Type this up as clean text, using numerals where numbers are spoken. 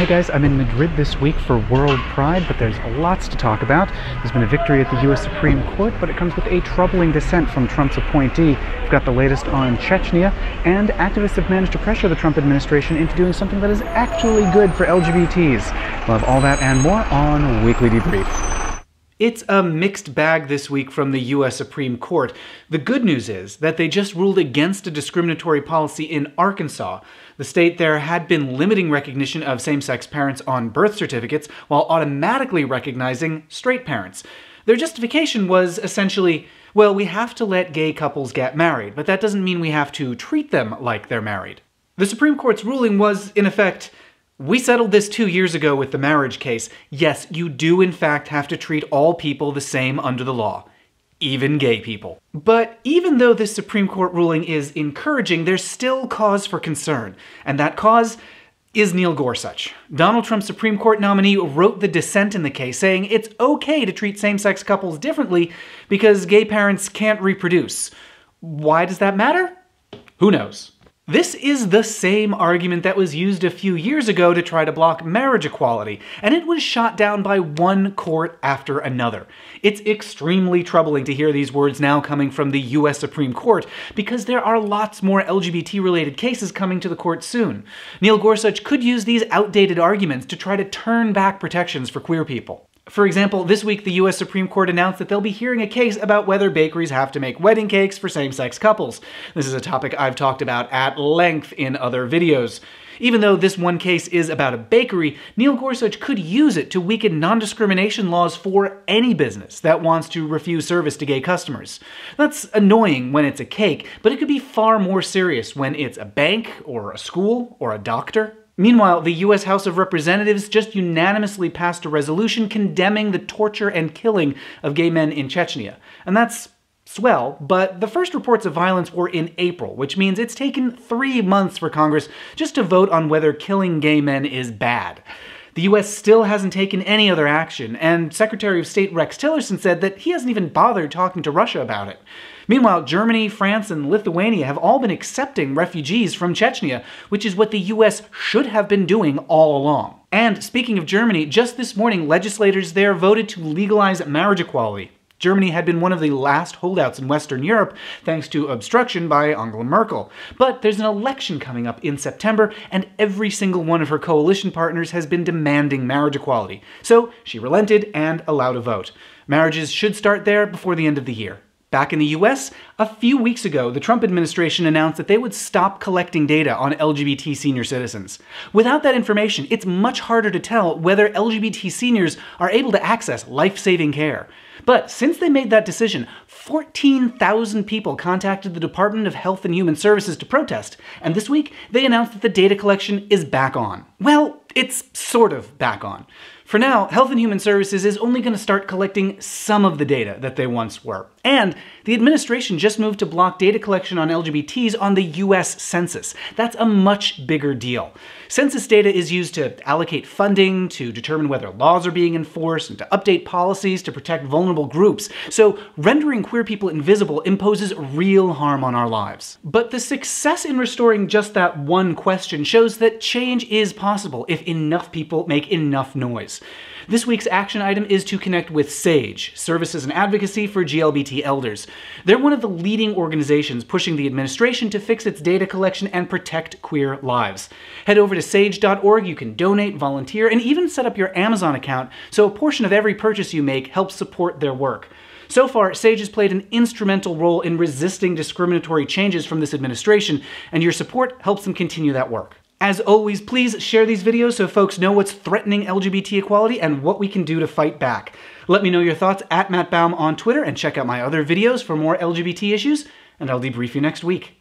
Hey guys, I'm in Madrid this week for World Pride, but there's lots to talk about. There's been a victory at the US Supreme Court, but it comes with a troubling dissent from Trump's appointee. We've got the latest on Chechnya, and activists have managed to pressure the Trump administration into doing something that is actually good for LGBTs. We'll have all that and more on Weekly Debrief. It's a mixed bag this week from the US Supreme Court. The good news is that they just ruled against a discriminatory policy in Arkansas. The state there had been limiting recognition of same-sex parents on birth certificates while automatically recognizing straight parents. Their justification was essentially, well, we have to let gay couples get married, but that doesn't mean we have to treat them like they're married. The Supreme Court's ruling was, in effect, we settled this 2 years ago with the marriage case. Yes, you do in fact have to treat all people the same under the law, even gay people. But even though this Supreme Court ruling is encouraging, there's still cause for concern, and that cause is Neil Gorsuch. Donald Trump's Supreme Court nominee wrote the dissent in the case, saying it's okay to treat same-sex couples differently because gay parents can't reproduce. Why does that matter? Who knows? This is the same argument that was used a few years ago to try to block marriage equality, and it was shot down by one court after another. It's extremely troubling to hear these words now coming from the US Supreme Court, because there are lots more LGBT-related cases coming to the court soon. Neil Gorsuch could use these outdated arguments to try to turn back protections for queer people. For example, this week the US Supreme Court announced that they'll be hearing a case about whether bakeries have to make wedding cakes for same-sex couples. This is a topic I've talked about at length in other videos. Even though this one case is about a bakery, Neil Gorsuch could use it to weaken non-discrimination laws for any business that wants to refuse service to gay customers. That's annoying when it's a cake, but it could be far more serious when it's a bank, or a school, or a doctor. Meanwhile, the US House of Representatives just unanimously passed a resolution condemning the torture and killing of gay men in Chechnya. And that's swell, but the first reports of violence were in April, which means it's taken 3 months for Congress just to vote on whether killing gay men is bad. The US still hasn't taken any other action, and Secretary of State Rex Tillerson said that he hasn't even bothered talking to Russia about it. Meanwhile, Germany, France, and Lithuania have all been accepting refugees from Chechnya, which is what the US should have been doing all along. And speaking of Germany, just this morning, legislators there voted to legalize marriage equality. Germany had been one of the last holdouts in Western Europe, thanks to obstruction by Angela Merkel. But there's an election coming up in September, and every single one of her coalition partners has been demanding marriage equality. So she relented and allowed a vote. Marriages should start there before the end of the year. Back in the US, a few weeks ago, the Trump administration announced that they would stop collecting data on LGBT senior citizens. Without that information, it's much harder to tell whether LGBT seniors are able to access life-saving care. But since they made that decision, 14,000 people contacted the Department of Health and Human Services to protest, and this week they announced that the data collection is back on. Well, it's sort of back on. For now, Health and Human Services is only going to start collecting some of the data that they once were. And the administration just moved to block data collection on LGBTs on the US Census. That's a much bigger deal. Census data is used to allocate funding, to determine whether laws are being enforced, and to update policies to protect vulnerable groups. So rendering queer people invisible imposes real harm on our lives. But the success in restoring just that one question shows that change is possible if enough people make enough noise. This week's action item is to connect with SAGE, Services and Advocacy for GLBT Elders. They're one of the leading organizations pushing the administration to fix its data collection and protect queer lives. Head over to sage.org, you can donate, volunteer, and even set up your Amazon account so a portion of every purchase you make helps support their work. So far, SAGE has played an instrumental role in resisting discriminatory changes from this administration, and your support helps them continue that work. As always, please share these videos so folks know what's threatening LGBT equality and what we can do to fight back. Let me know your thoughts at Matt Baum on Twitter, and check out my other videos for more LGBT issues, and I'll debrief you next week.